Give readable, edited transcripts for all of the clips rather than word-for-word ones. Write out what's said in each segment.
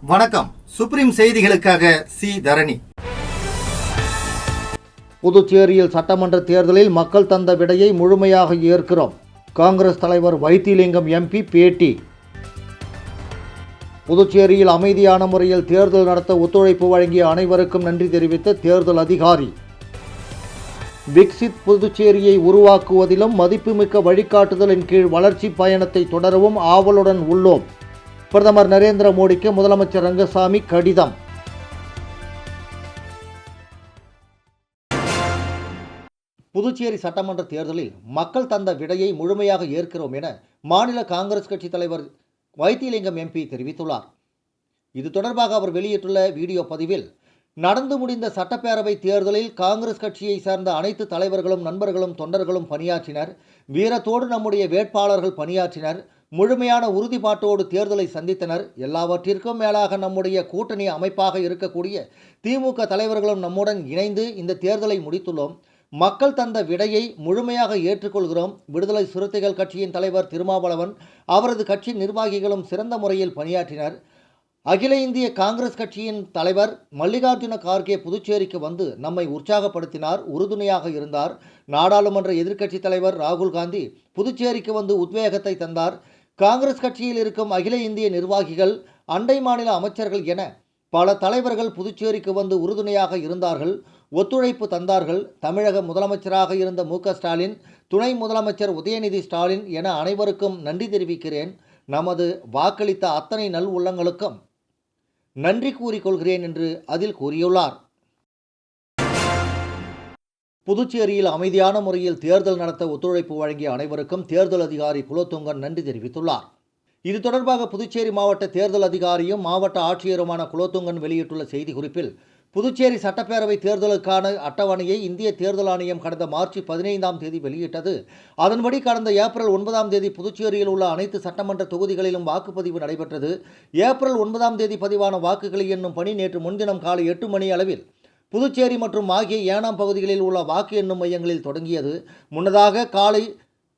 வணக்கம். சுப்ரீம் செய்திகளுக்காக சி தரணி. புதுச்சேரியில் சட்டமன்ற தேர்தலில் மக்கள் தந்த விடையை முழுமையாக ஏற்கிறோம். காங்கிரஸ் தலைவர் வைத்திலிங்கம் எம்பி பேட்டி. புதுச்சேரியில் அமைதியான முறையில் தேர்தல் நடத்த ஒத்துழைப்பு வழங்கிய அனைவருக்கும் நன்றி தெரிவித்த தேர்தல் அதிகாரி. விக்சித் புதுச்சேரியை உருவாக்குவதிலும் மதிப்புமிக்க வழிகாட்டுதலின் கீழ் வளர்ச்சி பயணத்தை தொடரவும் ஆவலுடன் உள்ளோம். பிரதமர் நரேந்திர மோடிக்கு முதலமைச்சர் ரங்கசாமி கடிதம். புதுச்சேரி சட்டமன்ற தேர்தலில் மக்கள் தந்த விடையை முழுமையாக ஏற்கிறோம் என மாநில காங்கிரஸ் கட்சி தலைவர் வைத்திலிங்கம் எம்பி தெரிவித்துள்ளார். இது தொடர்பாக அவர் வெளியிட்டுள்ள வீடியோ பதிவில், நடந்து முடிந்த சட்டப்பேரவை தேர்தலில் காங்கிரஸ் கட்சியை சேர்ந்த அனைத்து தலைவர்களும் நண்பர்களும் தொண்டர்களும் பணியாற்றினர். வீரத்தோடு நம்முடைய வேட்பாளர்கள் பணியாற்றினர். முழுமையான உறுதிப்பாட்டோடு தேர்தலை சந்தித்தனர். எல்லாவற்றிற்கும் மேலாக நம்முடைய கூட்டணி அமைப்பாக இருக்கக்கூடிய திமுக தலைவர்களும் நம்முடன் இணைந்து இந்த தேர்தலை முடித்துள்ளோம். மக்கள் தந்த விடையை முழுமையாக ஏற்றுக்கொள்கிறோம். விடுதலை சிறுத்தைகள் கட்சியின் தலைவர் திருமாவளவன், அவரது கட்சி நிர்வாகிகளும் சிறந்த முறையில் பணியாற்றினர். அகில இந்திய காங்கிரஸ் கட்சியின் தலைவர் மல்லிகார்ஜுன கார்கே புதுச்சேரிக்கு வந்து நம்மை உற்சாகப்படுத்தினார், உறுதுணையாக இருந்தார். நாடாளுமன்ற எதிர்க்கட்சி தலைவர் ராகுல் காந்தி புதுச்சேரிக்கு வந்து உத்வேகத்தை தந்தார். காங்கிரஸ் கட்சியில் இருக்கும் அகில இந்திய நிர்வாகிகள், அண்டை மாநில அமைச்சர்கள் என பல தலைவர்கள் புதுச்சேரிக்கு வந்து உறுதுணையாக இருந்தார்கள், ஒத்துழைப்பு தந்தார்கள். தமிழக முதலமைச்சராக இருந்த மு.க.ஸ்டாலின், துணை முதலமைச்சர் உதயநிதி ஸ்டாலின் என அனைவருக்கும் நன்றி தெரிவிக்கிறேன். நமது வாக்களித்த அத்தனை நல் உள்ளங்களுக்கும் நன்றி கூறிக்கொள்கிறேன் என்று அதில் கூறியுள்ளார். புதுச்சேரியில் அமைதியான முறையில் தேர்தல் நடத்த ஒத்துழைப்பு வழங்கிய அனைவருக்கும் தேர்தல் அதிகாரி குலோத்துங்கன் நன்றி தெரிவித்துள்ளார். இது தொடர்பாக புதுச்சேரி மாவட்ட தேர்தல் அதிகாரியும் மாவட்ட ஆட்சியருமான குலோத்துங்கன் வெளியிட்டுள்ள செய்திக்குறிப்பில், புதுச்சேரி சட்டப்பேரவை தேர்தலுக்கான அட்டவணையை இந்திய தேர்தல் ஆணையம் கடந்த மார்ச் 15ஆம் தேதி வெளியிட்டது. அதன்படி கடந்த ஏப்ரல் 9ஆம் தேதி புதுச்சேரியில் உள்ள அனைத்து சட்டமன்ற தொகுதிகளிலும் வாக்குப்பதிவு நடைபெற்றது. ஏப்ரல் 9ஆம் தேதி பதிவான வாக்குகளை எண்ணும் பணி நேற்று முன்தினம் காலை 8 மணி அளவில் புதுச்சேரி மற்றும் ஆகிய ஏனாம் பகுதிகளில் உள்ள வாக்கு எண்ணும் மையங்களில் தொடங்கியது. முன்னதாக காலை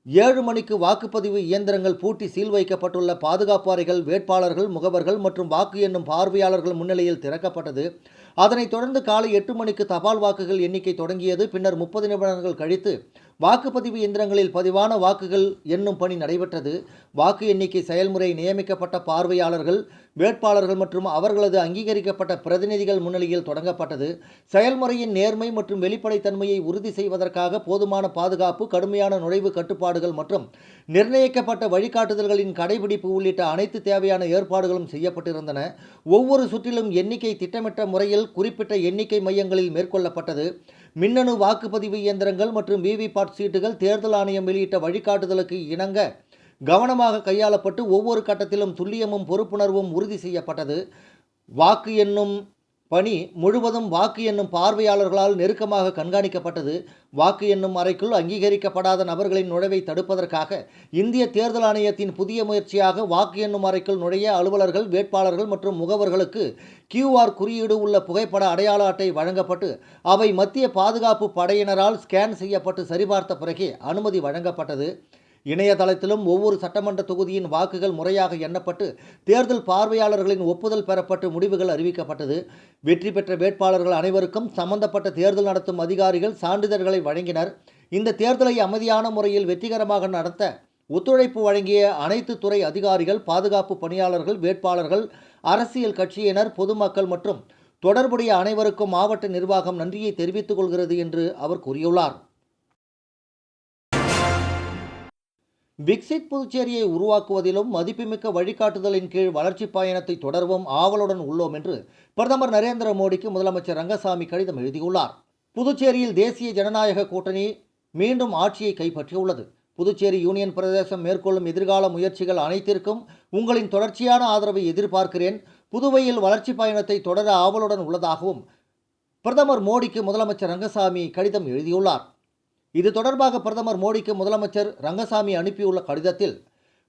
7 மணிக்கு வாக்குப்பதிவு இயந்திரங்கள் பூட்டி சீல் வைக்கப்பட்டுள்ள பாதுகாப்பு அறைகள் வேட்பாளர்கள், முகவர்கள் மற்றும் வாக்கு எண்ணும் பார்வையாளர்கள் முன்னிலையில் திறக்கப்பட்டது. அதனைத் தொடர்ந்து காலை 8 மணிக்கு தபால் வாக்குகள் எண்ணிக்கை தொடங்கியது. பின்னர் 30 நிமிடங்கள் கழித்து வாக்குப்பதிவு இயந்திரங்களில் பதிவான வாக்குகள் எண்ணும் பணி நடைபெற்றது. வாக்கு எண்ணிக்கை செயல்முறை நியமிக்கப்பட்ட பார்வையாளர்கள், வேட்பாளர்கள் மற்றும் அவர்களது அங்கீகரிக்கப்பட்ட பிரதிநிதிகள் முன்னிலையில் தொடங்கப்பட்டது. செயல்முறையின் நேர்மை மற்றும் வெளிப்படைத்தன்மையை உறுதி செய்வதற்காக போதுமான பாதுகாப்பு, கடுமையான நுழைவு கட்டுப்பாடுகள் மற்றும் நிர்ணயிக்கப்பட்ட வழிகாட்டுதல்களின் கடைபிடிப்பு உள்ளிட்ட அனைத்து தேவையான ஏற்பாடுகளும் செய்யப்பட்டிருந்தன. ஒவ்வொரு சுற்றிலும் எண்ணிக்கை திட்டமிட்ட முறையில் குறிப்பிட்ட எண்ணிக்கை மையங்களில் மேற்கொள்ளப்பட்டது. மின்னணு வாக்குப்பதிவு இயந்திரங்கள் மற்றும் விவிபாட் சீட்டுகள் தேர்தல் ஆணையம் வெளியிட்ட வழிகாட்டுதலுக்கு இணங்க கவனமாக கையாளப்பட்டு ஒவ்வொரு கட்டத்திலும் துல்லியமும் பொறுப்புணர்வும் உறுதி செய்யப்பட்டது. வாக்கு எண்ணும் பணி முழுவதும் வாக்கு எண்ணும் பார்வையாளர்களால் நெருக்கமாக கண்காணிக்கப்பட்டது. வாக்கு எண்ணும் அறைக்குள் அங்கீகரிக்கப்படாத நபர்களின் நுழைவை தடுப்பதற்காக இந்திய தேர்தல் ஆணையத்தின் புதிய முயற்சியாக வாக்கு எண்ணும் அறைக்குள் நுழைய அலுவலர்கள், வேட்பாளர்கள் மற்றும் முகவர்களுக்கு QR குறியீடு உள்ள புகைப்பட அடையாள அட்டை வழங்கப்பட்டு அவை மத்திய பாதுகாப்பு படையினரால் ஸ்கேன் செய்யப்பட்டு சரிபார்த்த பிறகே அனுமதி வழங்கப்பட்டது. இணையதளத்திலும் ஒவ்வொரு சட்டமன்ற தொகுதியின் வாக்குகள் முறையாக எண்ணப்பட்டு தேர்தல் பார்வையாளர்களின் ஒப்புதல் பெறப்பட்டு முடிவுகள் அறிவிக்கப்பட்டது. வெற்றி பெற்ற வேட்பாளர்கள் அனைவருக்கும் சம்பந்தப்பட்ட தேர்தல் நடத்தும் அதிகாரிகள் சான்றிதழ்களை வழங்கினர். இந்த தேர்தலை அமைதியான முறையில் வெற்றிகரமாக நடத்த ஒத்துழைப்பு வழங்கிய அனைத்து துறை அதிகாரிகள், பாதுகாப்பு பணியாளர்கள், வேட்பாளர்கள், அரசியல் கட்சியினர், பொதுமக்கள் மற்றும் தொடர்புடைய அனைவருக்கும் மாவட்ட நிர்வாகம் நன்றியை தெரிவித்துக் கொள்கிறது என்று அவர் கூறியுள்ளார். விக்சித் புதுச்சேரியை உருவாக்குவதிலும் மதிப்புமிக்க வழிகாட்டுதலின் கீழ் வளர்ச்சி பயணத்தை தொடரவும் ஆவலுடன் உள்ளோம் என்று பிரதமர் நரேந்திர மோடிக்கு முதலமைச்சர் ரங்கசாமி கடிதம் எழுதியுள்ளார். புதுச்சேரியில் தேசிய ஜனநாயக கூட்டணி மீண்டும் ஆட்சியை கைப்பற்றியுள்ளது. புதுச்சேரி யூனியன் பிரதேசம் மேற்கொள்ளும் எதிர்கால முயற்சிகள் அனைத்திற்கும் உங்களின் தொடர்ச்சியான ஆதரவை எதிர்பார்க்கிறேன். புதுவையில் வளர்ச்சி பயணத்தை தொடர ஆவலுடன் உள்ளதாகவும் பிரதமர் மோடிக்கு முதலமைச்சர் ரங்கசாமி கடிதம் எழுதியுள்ளார். இது தொடர்பாக பிரதமர் மோடிக்கு முதலமைச்சர் ரங்கசாமி அனுப்பியுள்ள கடிதத்தில்,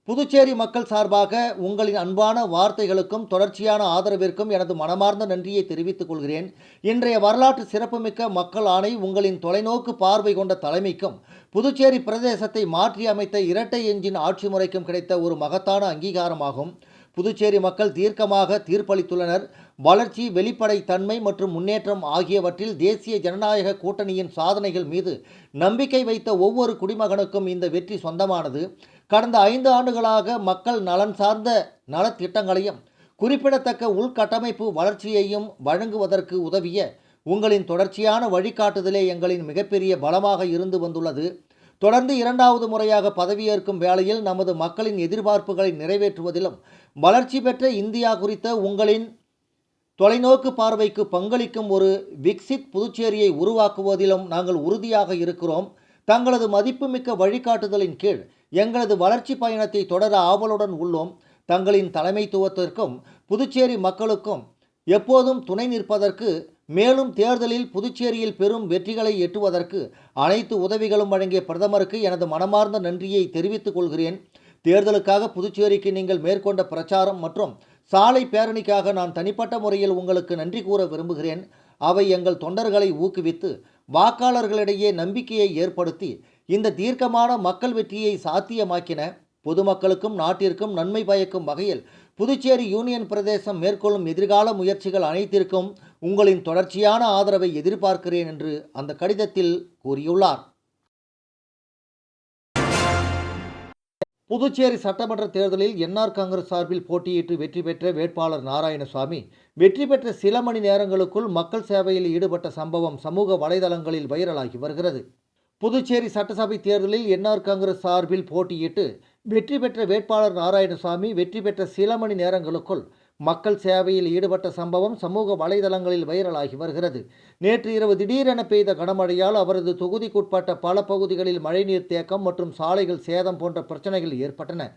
புதுச்சேரி மக்கள் சார்பாக உங்களின் அன்பான வார்த்தைகளுக்கும் தொடர்ச்சியான ஆதரவிற்கும் எனது மனமார்ந்த நன்றியை தெரிவித்துக் கொள்கிறேன். இன்றைய வரலாற்று சிறப்புமிக்க மக்கள் ஆணை உங்களின் தொலைநோக்கு பார்வை கொண்ட தலைமைக்கும் புதுச்சேரி பிரதேசத்தை மாற்றி அமைத்த இரட்டை எஞ்சின் ஆட்சி முறைக்கும் கிடைத்த ஒரு மகத்தான அங்கீகாரமாகும். புதுச்சேரி மக்கள் தீர்க்கமாக தீர்ப்பளித்துள்ளனர். வளர்ச்சி, வெளிப்படைத்தன்மை மற்றும் முன்னேற்றம் ஆகியவற்றில் தேசிய ஜனநாயக கூட்டணியின் சாதனைகள் மீது நம்பிக்கை வைத்த ஒவ்வொரு குடிமகனுக்கும் இந்த வெற்றி சொந்தமானது. கடந்த 5 ஆண்டுகளாக மக்கள் நலன் சார்ந்த நலத்திட்டங்களையும் குறிப்பிடத்தக்க உள்கட்டமைப்பு வளர்ச்சியையும் வழங்குவதற்கு உதவிய உங்களின் தொடர்ச்சியான வழிகாட்டுதலே எங்களின் மிகப்பெரிய பலமாக இருந்து வந்துள்ளது. தொடர்ந்து 2வது முறையாக பதவியேற்கும் வேளையில் நமது மக்களின் எதிர்பார்ப்புகளை நிறைவேற்றுவதிலும் வளர்ச்சி பெற்ற இந்தியா குறித்த உங்களின் தொலைநோக்கு பார்வைக்கு பங்களிக்கும் ஒரு விக்சித் புதுச்சேரியை உருவாக்குவதிலும் நாங்கள் உறுதியாக இருக்கிறோம். தங்களது மதிப்புமிக்க வழிகாட்டுதலின் கீழ் எங்களது வளர்ச்சி பயணத்தை தொடர ஆவலுடன் உள்ளோம். தங்களின் தலைமைத்துவத்திற்கும் புதுச்சேரி மக்களுக்கும் எப்போதும் துணை நிற்பதற்கு, மேலும் தேர்தலில் புதுச்சேரியில் பெரும் வெற்றிகளை எட்டுவதற்கு அனைத்து உதவிகளும் வழங்கிய பிரதமருக்கு எனது மனமார்ந்த நன்றியை தெரிவித்துக் கொள்கிறேன். தேர்தலுக்காக புதுச்சேரிக்கு நீங்கள் மேற்கொண்ட பிரச்சாரம் மற்றும் சாலை பேரணிக்காக நான் தனிப்பட்ட முறையில் உங்களுக்கு நன்றி கூற விரும்புகிறேன். அவை எங்கள் தொண்டர்களை ஊக்குவித்து வாக்காளர்களிடையே நம்பிக்கையை ஏற்படுத்தி இந்த தீர்க்கமான மக்கள் வெற்றியை சாத்தியமாக்கின. பொதுமக்களுக்கும் நாட்டிற்கும் நன்மை பயக்கும் வகையில் புதுச்சேரி யூனியன் பிரதேசம் மேற்கொள்ளும் எதிர்கால முயற்சிகள் அனைத்திற்கும் உங்களின் தொடர்ச்சியான ஆதரவை எதிர்பார்க்கிறேன் என்று அந்த கடிதத்தில் கூறியுள்ளார். புதுச்சேரி சட்டமன்ற தேர்தலில் என்ஆர் காங்கிரஸ் சார்பில் போட்டியிட்டு வெற்றி பெற்ற வேட்பாளர் நாராயணசாமி வெற்றி பெற்ற சில மணி நேரங்களுக்குள் மக்கள் சேவையில் ஈடுபட்ட சம்பவம் சமூக வலைதளங்களில் வைரலாகி வருகிறது. புதுச்சேரி சட்டசபை தேர்தலில் என்ஆர் காங்கிரஸ் சார்பில் போட்டியிட்டு வெற்றி பெற்ற வேட்பாளர் நாராயணசாமி வெற்றி பெற்ற சில மணி நேரங்களுக்குள் மக்கள் சேவையில் ஈடுபட்ட சம்பவம் சமூக வலைதளங்களில் வைரலாகி வருகிறது. நேற்று இரவு திடீரென பெய்த கனமழையால் அவரது தொகுதிக்குட்பட்ட பல பகுதிகளில் மழைநீர் தேக்கம் மற்றும் சாலைகள் சேதம் போன்ற பிரச்சனைகள் ஏற்பட்டன.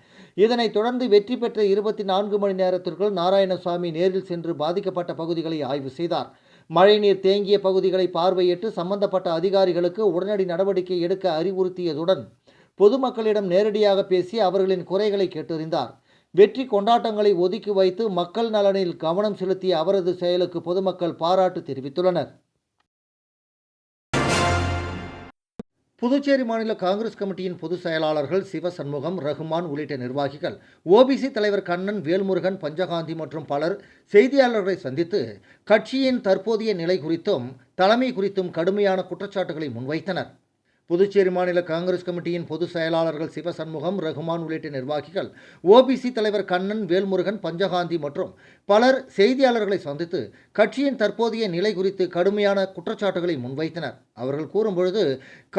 இதனைத் தொடர்ந்து வெற்றி பெற்ற 24 மணி நேரத்திற்குள் நாராயணசாமி நேரில் சென்று பாதிக்கப்பட்ட பகுதிகளை ஆய்வு செய்தார். மழைநீர் தேங்கிய பகுதிகளை பார்வையிட்டு சம்பந்தப்பட்ட அதிகாரிகளுக்கு உடனடி நடவடிக்கை எடுக்க அறிவுறுத்தியதுடன் பொதுமக்களிடம் நேரடியாக பேசி அவர்களின் குறைகளை கேட்டறிந்தார். வெற்றி கொண்டாட்டங்களை ஒதுக்கி வைத்து மக்கள் நலனில் கவனம் செலுத்திய அவரது செயலுக்கு பொதுமக்கள் பாராட்டு தெரிவித்துள்ளனர். புதுச்சேரி மாநில காங்கிரஸ் கமிட்டியின் பொதுச் செயலாளர்கள் சிவசண்முகம், ரகுமான் உள்ளிட்ட நிர்வாகிகள், ஓபிசி தலைவர் கண்ணன், வேல்முருகன், பஞ்சகாந்தி மற்றும் பலர் செய்தியாளர்களை சந்தித்து கட்சியின் தற்போதைய நிலை குறித்தும் தலைமை குறித்தும் கடுமையான குற்றச்சாட்டுகளை முன்வைத்தனர். புதுச்சேரி மாநில காங்கிரஸ் கமிட்டியின் பொதுச் செயலாளர்கள் சிவசண்முகம், ரகுமான் உள்ளிட்ட நிர்வாகிகள், ஓபிசி தலைவர் கண்ணன், வேல்முருகன், பஞ்சகாந்தி மற்றும் பலர் செய்தியாளர்களை சந்தித்து கட்சியின் தற்போதைய நிலை குறித்து கடுமையான குற்றச்சாட்டுகளை முன்வைத்தனர். அவர்கள் கூறும்பொழுது,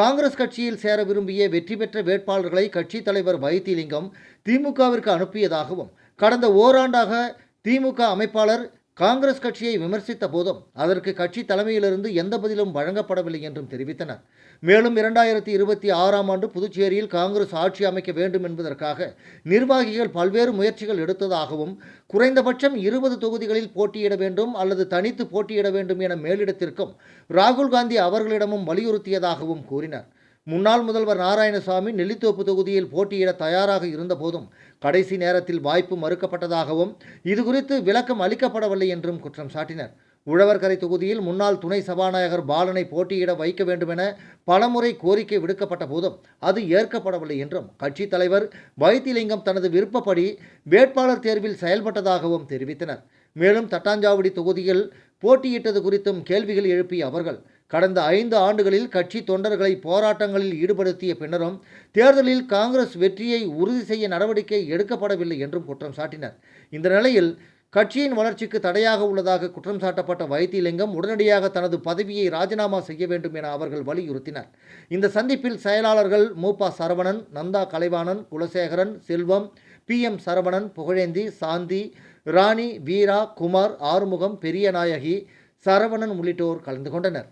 காங்கிரஸ் கட்சியில் சேர விரும்பிய வெற்றி பெற்ற வேட்பாளர்களை கட்சி தலைவர் வைத்திலிங்கம் திமுகவிற்கு அனுப்பியதாகவும், கடந்த ஓராண்டாக திமுக அமைப்பாளர் காங்கிரஸ் கட்சியை விமர்சித்த போதும் அதற்கு கட்சி தலைமையிலிருந்து எந்த பதிலும் வழங்கப்படவில்லை என்றும் தெரிவித்தனர். மேலும் 2026ஆம் ஆண்டு புதுச்சேரியில் காங்கிரஸ் ஆட்சி அமைக்க வேண்டும் என்பதற்காக நிர்வாகிகள் பல்வேறு முயற்சிகள் எடுத்ததாகவும், குறைந்தபட்சம் 20 தொகுதிகளில் போட்டியிட வேண்டும் அல்லது தனித்து போட்டியிட வேண்டும் என மேலிடத்திற்கும் ராகுல் காந்தி அவர்களிடமும் வலியுறுத்தியதாகவும் கூறினர். முன்னாள் முதல்வர் நாராயணசாமி நெல்லித்தோப்பு தொகுதியில் போட்டியிட தயாராக இருந்தபோதும் கடைசி நேரத்தில் வாய்ப்பு மறுக்கப்பட்டதாகவும், இதுகுறித்து விளக்கம் அளிக்கப்படவில்லை என்றும் குற்றம் சாட்டினர். உழவர்கரை தொகுதியில் முன்னாள் துணை சபாநாயகர் பாலனை போட்டியிட வைக்க வேண்டுமென பலமுறை கோரிக்கை விடுக்கப்பட்ட போதும் அது ஏற்கப்படவில்லை என்றும், கட்சி தலைவர் வைத்திலிங்கம் தனது விருப்பப்படி வேட்பாளர் தேர்வில் செயல்பட்டதாகவும் தெரிவித்தனர். மேலும் தட்டாஞ்சாவடி தொகுதியில் போட்டியிட்டது குறித்தும் கேள்விகள் எழுப்பிய அவர்கள், கடந்த 5 ஆண்டுகளில் கட்சி தொண்டர்களை போராட்டங்களில் ஈடுபடுத்திய பின்னரும் தேர்தலில் காங்கிரஸ் வெற்றியை உறுதி செய்ய நடவடிக்கை எடுக்கப்படவில்லை என்றும் குற்றம் சாட்டினர். இந்த நிலையில் கட்சியின் வளர்ச்சிக்கு தடையாக உள்ளதாக குற்றம் சாட்டப்பட்ட வைத்திலிங்கம் உடனடியாக தனது பதவியை ராஜினாமா செய்ய வேண்டும் என அவர்கள் வலியுறுத்தினர். இந்த சந்திப்பில் செயலாளர்கள் மூப்பா சரவணன், நந்தா கலைவாணன், குலசேகரன், செல்வம், PM சரவணன், புகழேந்தி, சாந்தி, ராணி, வீரா, குமார், ஆறுமுகம், பெரியநாயகி, சரவணன் உள்ளிட்டோர் கலந்து கொண்டனர்.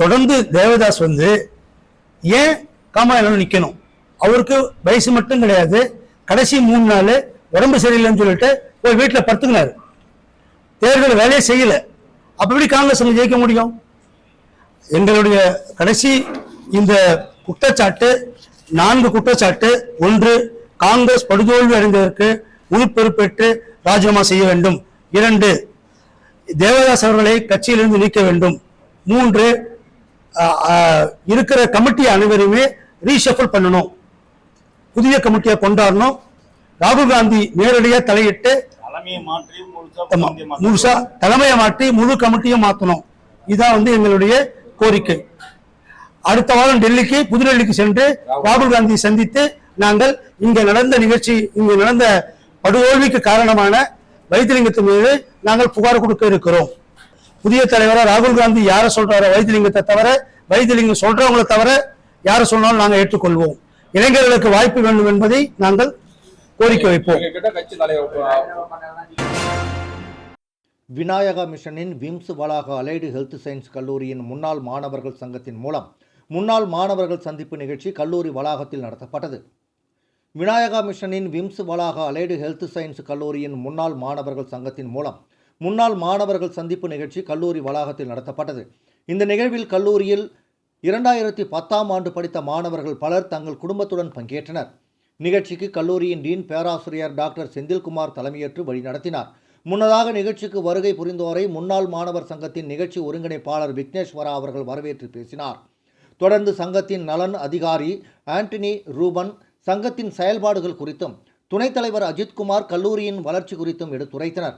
தொடர்ந்து தேவதாஸ் ஏன் காமாயில நிக்கணும்? அவருக்கு வயசு மட்டும் கிடையாது, கடைசி 3 நாள் உடம்பு சரியில்லைன்னு சொல்லிட்டு போய் வீட்டுல படுத்துக்கினாரு. தேர்தல் வேலையை செய்யல. அப்ப எப்படி காங்கிரஸ் ஜெயிக்க முடியும்? எங்களுடைய கடைசி இந்த குற்றச்சாட்டு 4 குற்றச்சாட்டு. 1, காங்கிரஸ் படுதோல்வி அடைந்ததற்கு முழு பொறுப்பேற்று ராஜினாமா செய்ய வேண்டும். 2, தேவதாஸ் அவர்களை கட்சியிலிருந்து நீக்க வேண்டும். 3, இருக்கிற கமிட்டி அனைவரையுமே ரீஷஃபிள் பண்ணணும், புதிய கமிட்டியை கொண்டாடணும். ராகுல் காந்தி நேரடியாக தலையிட்டு தலைமையை மாற்றி முழுசா தலைமையை மாற்றி முழு கமிட்டியும் மாற்றணும். இதான் எங்களுடைய கோரிக்கை. அடுத்த வாரம் புதுடெல்லிக்கு சென்று ராகுல் காந்தி சந்தித்து நாங்கள் இங்க நடந்த படுதோல்விக்கு காரணமான வைத்திலிங்கத்தின் மீது நாங்கள் புகார் கொடுக்க இருக்கிறோம். புதிய தலைவராக ராகுல் காந்தி யாரை சொல்றாரோ வைத்திலிங்கத்தை தவிர, வைத்திலிங்கம் சொல்றவங்களை தவிர யாரை சொன்னாலும் நாங்கள் ஏற்றுக்கொள்வோம். இளைஞர்களுக்கு வாய்ப்பு வேண்டும் என்பதை நாங்கள் கோரிக்கை வைப்போம். விநாயகா மிஷனின் விம்ஸ் வளாக அலைடு ஹெல்த் சயின்ஸ் கல்லூரியின் முன்னாள் மாணவர்கள் சங்கத்தின் மூலம் முன்னாள் மாணவர்கள் சந்திப்பு நிகழ்ச்சி கல்லூரி வளாகத்தில் நடத்தப்பட்டது. விநாயகா மிஷனின் விம்ஸ் வளாக அலைடு ஹெல்த் சயின்ஸ் கல்லூரியின் முன்னாள் மாணவர்கள் சங்கத்தின் மூலம் முன்னாள் மாணவர்கள் சந்திப்பு நிகழ்ச்சி கல்லூரி வளாகத்தில் நடத்தப்பட்டது. இந்த நிகழ்வில் கல்லூரியில் 2010ஆம் ஆண்டு படித்த மாணவர்கள் பலர் தங்கள் குடும்பத்துடன் பங்கேற்றனர். நிகழ்ச்சிக்கு கல்லூரியின் டீன் பேராசிரியர் டாக்டர் செந்தில்குமார் தலைமையேற்று வழிநடத்தினார். முன்னதாக நிகழ்ச்சிக்கு வருகை புரிந்தோரை முன்னாள் மாணவர் சங்கத்தின் நிகழ்ச்சி ஒருங்கிணைப்பாளர் விக்னேஸ்வரா அவர்கள் வரவேற்று பேசினார். தொடர்ந்து சங்கத்தின் நலன் அதிகாரி ஆண்டனி ரூபன் சங்கத்தின் செயல்பாடுகள் குறித்தும் துணைத் தலைவர் அஜித்குமார் கல்லூரியின் வளர்ச்சி குறித்தும் எடுத்துரைத்தனர்.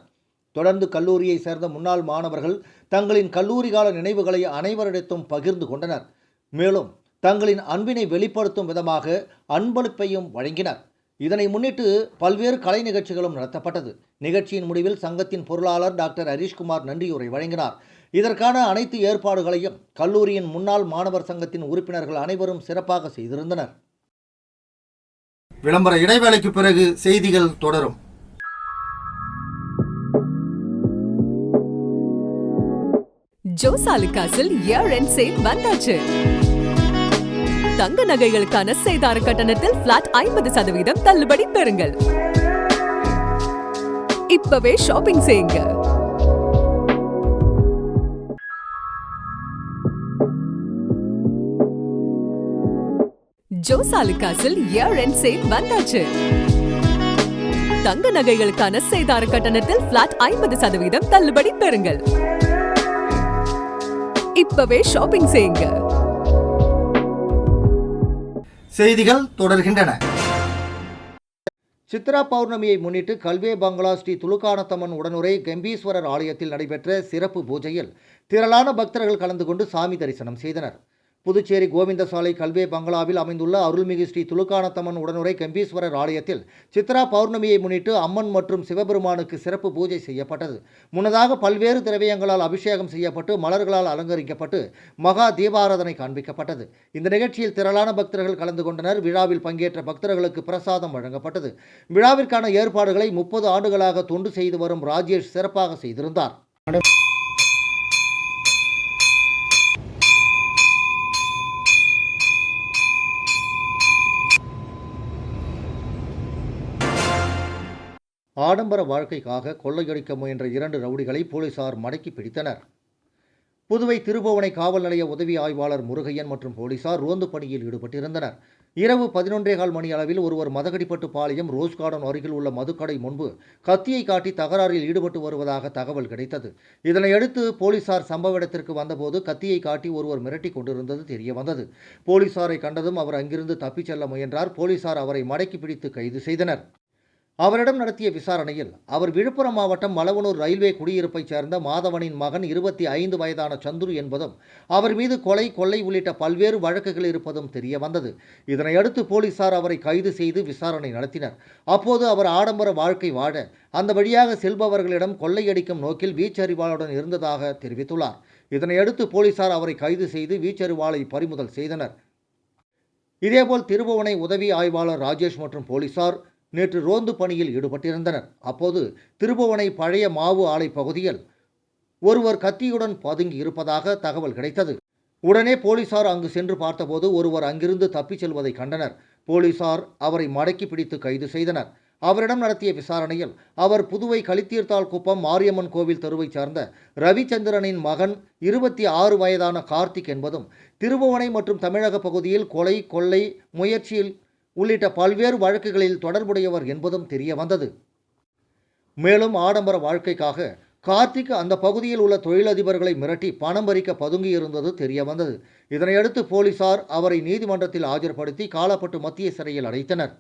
தொடர்ந்து கல்லூரியை சேர்ந்த முன்னாள் மாணவர்கள் தங்களின் கல்லூரி கால நினைவுகளை அனைவரிடத்தும் பகிர்ந்து கொண்டனர். மேலும் தங்களின் அன்பினை வெளிப்படுத்தும் விதமாக அன்பளிப்பையும் வழங்கினர். இதனை முன்னிட்டு பல்வேறு கலை நிகழ்ச்சிகளும் நடத்தப்பட்டது. நிகழ்ச்சியின் முடிவில் சங்கத்தின் பொருளாளர் டாக்டர் ஹரிஷ்குமார் நன்றியுரை வழங்கினார். இதற்கான அனைத்து ஏற்பாடுகளையும் கல்லூரியின் முன்னாள் மாணவர் சங்கத்தின் உறுப்பினர்கள் அனைவரும் சிறப்பாக செய்திருந்தனர். விளம்பர இடைவேளைக்கு பிறகு செய்திகள் தொடரும். ஜோசாலுகாஸில் இயர் எண்ட் சேல் வந்தாச்சு. தங்க நகைகளுக்கான சேதார கட்டணத்தில் பிளாட் 50% தள்ளுபடி பெறுங்கள். இப்பவே ஷாப்பிங் செய்யுங்க. ஜோசாலுகாஸில் இயர் எண்ட் சேல் வந்தாச்சு. தங்க நகைகளுக்கான சேதார கட்டணத்தில் பிளாட் 50% தள்ளுபடி பெறுங்கள். இப்பவே ஷாப்பிங் செய்யுங்க. செய்திகள் தொடர்கின்றன. சித்ரா பௌர்ணமியை முன்னிட்டு கல்வே பங்களா ஸ்ரீ துலுக்கானத்தம்மன் உடனுரை கம்பீஸ்வரர் ஆலயத்தில் நடைபெற்ற சிறப்பு பூஜையில் திரளான பக்தர்கள் கலந்து கொண்டு சாமி தரிசனம் செய்தனர். புதுச்சேரி கோவிந்தசாலை கல்வே பங்களாவில் அமைந்துள்ள அருள்மிகு ஸ்ரீ துலுக்கானத்தம்மன் உடனுரை கம்பீஸ்வரர் ஆலயத்தில் சித்ரா பௌர்ணமியை முன்னிட்டு அம்மன் மற்றும் சிவபெருமானுக்கு சிறப்பு பூஜை செய்யப்பட்டது. முன்னதாக பல்வேறு திரவியங்களால் அபிஷேகம் செய்யப்பட்டு மலர்களால் அலங்கரிக்கப்பட்டு மகா தீபாராதனை காண்பிக்கப்பட்டது. இந்த நிகழ்ச்சியில் திரளான பக்தர்கள் கலந்து கொண்டனர். விழாவில் பங்கேற்ற பக்தர்களுக்கு பிரசாதம் வழங்கப்பட்டது. விழாவிற்கான ஏற்பாடுகளை 30 ஆண்டுகளாக தொண்டு செய்து வரும் ராஜேஷ் சிறப்பாக செய்திருந்தார். ஆடம்பர வாழ்க்கைக்காக கொள்ளையடிக்க முயன்ற 2 ரவுடிகளை போலீசார் மடக்கி பிடித்தனர். புதுவை திருபுவனை காவல் நிலைய உதவி ஆய்வாளர் முருகையன் மற்றும் போலீசார் ரோந்து பணியில் ஈடுபட்டிருந்தனர். இரவு 11:15 மணி அளவில் ஒருவர் மதகடிப்பட்டு பாளையம் ரோஸ் கார்டன் அருகில் உள்ள மதுக்கடை முன்பு கத்தியை காட்டி தகராறில் ஈடுபட்டு வருவதாக தகவல் கிடைத்தது. இதனையடுத்து போலீசார் சம்பவ இடத்திற்கு வந்தபோது கத்தியை காட்டி ஒருவர் மிரட்டி கொண்டிருந்தது தெரிய வந்தது. போலீசாரை கண்டதும் அவர் அங்கிருந்து தப்பிச் செல்ல முயன்றார். போலீசார் அவரை மடக்கி பிடித்து கைது செய்தனர். அவரிடம் நடத்திய விசாரணையில் அவர் விழுப்புரம் மாவட்டம் மலவனூர் ரயில்வே குடியிருப்பைச் சேர்ந்த மாதவனின் மகன் 25 வயதான சந்துரு என்பதும் அவர் மீது கொள்ளை உள்ளிட்ட பல்வேறு வழக்குகள் இருப்பதும் தெரிய வந்தது. இதனையடுத்து போலீசார் அவரை கைது செய்து விசாரணை நடத்தினர். அப்போது அவர் ஆடம்பர வாழ்க்கை வாழ அந்த வழியாக செல்பவர்களிடம் கொள்ளையடிக்கும் நோக்கில் வீச்சறிவாளுடன் இருந்ததாக தெரிவித்துள்ளார். இதனையடுத்து போலீசார் அவரை கைது செய்து வீச்சறிவாளை பறிமுதல் செய்தனர். இதேபோல் திருபுவனை உதவி ஆய்வாளர் ராஜேஷ் மற்றும் போலீசார் நேற்று ரோந்து பணியில் ஈடுபட்டிருந்தனர். அப்போது திருபுவனை பழைய மாவு ஆலை பகுதியில் ஒருவர் கத்தியுடன் பதுங்கி இருப்பதாக தகவல் கிடைத்தது. உடனே போலீசார் அங்கு சென்று பார்த்தபோது ஒருவர் அங்கிருந்து தப்பிச் செல்வதை கண்டனர். போலீசார் அவரை மடக்கி பிடித்து கைது செய்தனர். அவரிடம் நடத்திய விசாரணையில் அவர் புதுவை களித்தீர்த்தால் குப்பம் மாரியம்மன் கோவில் தெருவைச் சேர்ந்த ரவிச்சந்திரனின் மகன் 26 வயதான கார்த்திக் என்பதும் திருபுவனை மற்றும் தமிழக பகுதியில் கொள்ளை முயற்சியில் உள்ளிட்ட பல்வேறு வழக்குகளில் தொடர்புடையவர் என்பதும் தெரிய வந்தது. மேலும் ஆடம்பர வாழ்க்கைக்காக கார்த்திக் அந்த பகுதியில் உள்ள தொழிலதிபர்களை மிரட்டி பணம் பறிக்க பதுங்கியிருந்தது தெரிய வந்தது. இதனையடுத்து போலீசார் அவரை நீதிமன்றத்தில் ஆஜர்படுத்தி காலாப்பட்டு மத்திய சிறையில் அடைத்தனர்.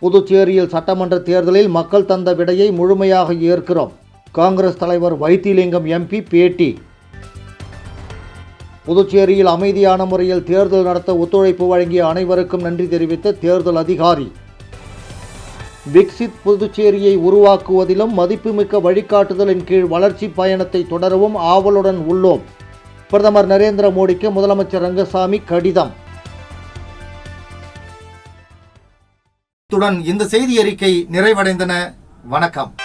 புதுச்சேரியில் சட்டமன்ற தேர்தலில் மக்கள் தந்த விடையை முழுமையாக ஏற்கிறோம். காங்கிரஸ் தலைவர் வைத்திலிங்கம் எம்பி பேட்டி. புதுச்சேரியில் அமைதியான முறையில் தேர்தல் நடத்த ஒத்துழைப்பு வழங்கிய அனைவருக்கும் நன்றி தெரிவித்த தேர்தல் அதிகாரி. விக்சித் புதுச்சேரியை உருவாக்குவதிலும் மதிப்புமிக்க வழிகாட்டுதலின் கீழ் வளர்ச்சி பயணத்தை தொடரவும் ஆவலுடன் உள்ளோம். பிரதமர் நரேந்திர மோடிக்கு முதலமைச்சர் ரங்கசாமி கடிதம். இத்துடன் இந்த செய்தி அறிக்கை நிறைவடைந்தன. வணக்கம்.